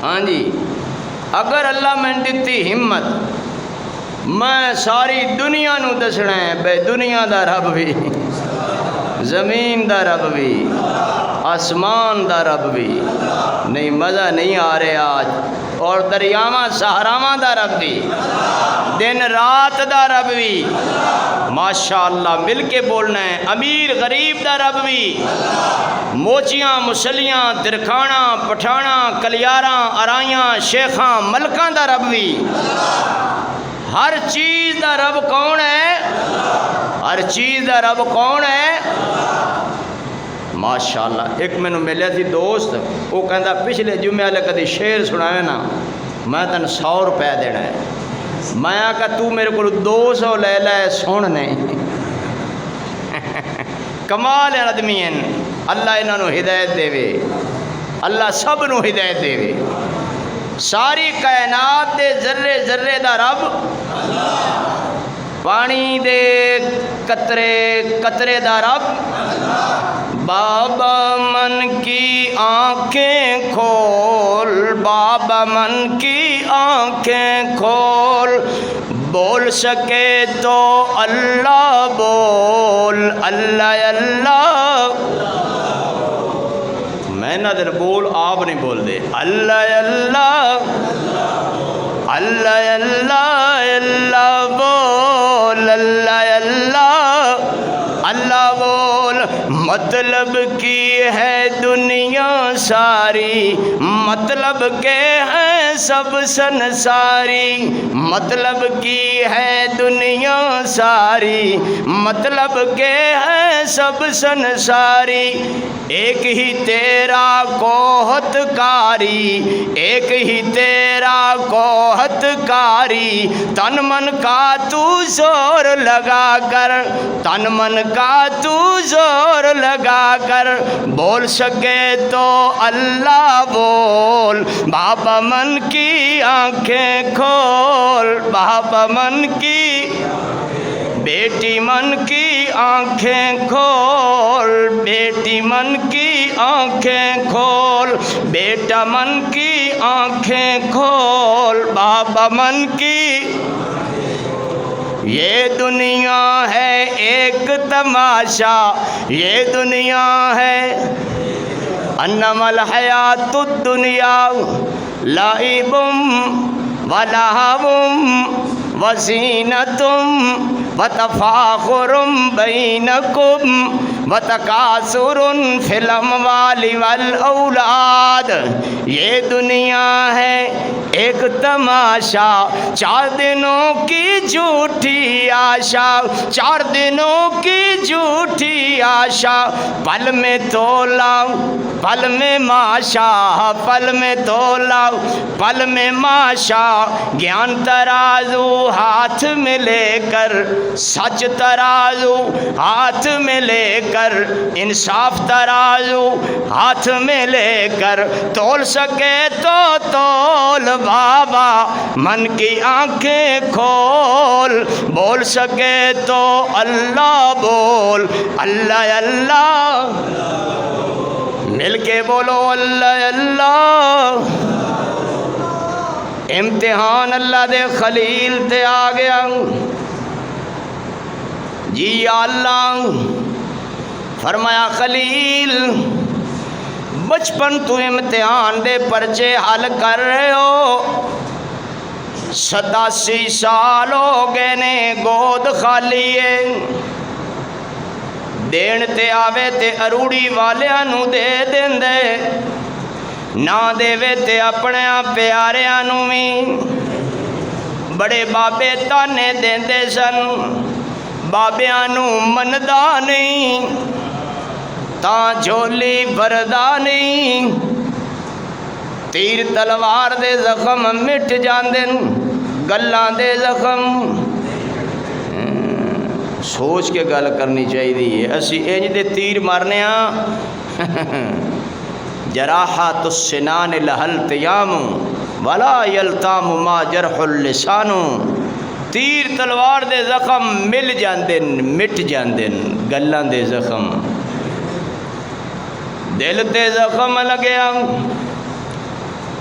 ہاں جی، اگر اللہ میں دیتی ہمت، میں ساری دنیا نو دسنا ہے بے دنیا دا رب بھی، زمین دا رب بھی، آسمان دا رب بھی، نہیں مزہ نہیں آ رہا آج، اور دریاواں صحراواں دا رب بھی، دن رات دا رب بھی، ماشاءاللہ مل کے بولنا ہے، امیر غریب دا رب بھی، موچیاں مسلیاں درکھانا پٹھانا کلیاراں ارائیاں شیخاں ملکاں دا رب بھی، ہر چیز دا رب کون ہے؟ ہر چیز دا رب کون ہے؟ ماشاءاللہ۔ ایک میں نے ملے تھی دوست، وہ کہندا پچھلے جمعے والے کدی شعر سنایا نا میں تن 100 روپے دینا ہے۔ میں آکھا تو میرے کو 200 لے لے سن نہیں۔ کمال آدمی ہیں، اللہ انہاں نو ہدایت دے وے، اللہ سب نو ہدایت دے وے، ساری کائنات دے ذرے ذرے دا رب، پانی دے قطرے قطرے دا رب، بابا من کی آنکھیں کھول، بابا من کی آنکھیں کھول، بول سکے تو اللہ بول، اللہ اللہ، میں نہ در بول آپ نہیں بول دے، اللہ اللہ، اللہ اللہ، اللہ بول، اللہ اللہ، اللہ بول، مطلب کی ہے دنیا ساری، مطلب کے ہیں سب سنساری، مطلب کی ہے دنیا ساری، مطلب کے ہیں سب سنساری، ایک ہی تیرا کوہت کاری، ایک ہی تیرا کوہت کاری، تن من کا تو زور لگا کر، تن من کا تو زور لگا کر، بول سکے تو اللہ بول، بابا من کی آنکھیں کھول، بابا من کی، بیٹی من کی آنکھیں کھول، بیٹی من کی آنکھیں کھول، بیٹا من کی آنکھیں کھول، بابا من کی، یہ دنیا ہے ایک تماشا، یہ دنیا ہے، انما الحیات الدنیا لعب ولہو وزینۃ وتفاخر بینکم وتکاثر فی الاموال والاولاد، یہ دنیا ہے ایک تماشا، 4 دنوں کی جھوٹی آشا، 4 دنوں کی جھوٹی آشا، پل میں تولا پل میں ماشا، پل میں تولا پل میں ماشا، گیان ترازو ہاتھ میں لے کر، سچ ترازو ہاتھ میں لے کر، انصاف ترازو ہاتھ میں لے کر، تول سکے تو تول بابا من کی آنکھیں کھول، بول سکے تو اللہ بول، اللہ اللہ، مل کے بولو اللہ اللہ، امتحان اللہ دے خلیل تے آ گیا، جی یا اللہ، فرمایا خلیل بچپن تو امتحان دے پرچے حل کر رہے ہو، 87 سال ہو گئے نے گود خالی ہے، دین تے آوے تے اروڑی والیاں نو دے دین دے، نہ دے وے تے اپنے پیاریاں نو بھی، بڑے بابے تانے دین دے سن، بابیاں نو مندا نہیں، تاں جھولی بھردا نہیں، تیر تلوار دے زخم مٹ جاندن، گلاں دے زخم، سوچ کے گل کرنی چاہیے، اسی انج دے تیر مارنے ہاں، جراحات السنان لہل تیام ولا یلتام ما جرح اللسان، تیر تلوار دے زخم مل جاندن مٹ جاندن، گلاں دے زخم، دل تے زخم لگیا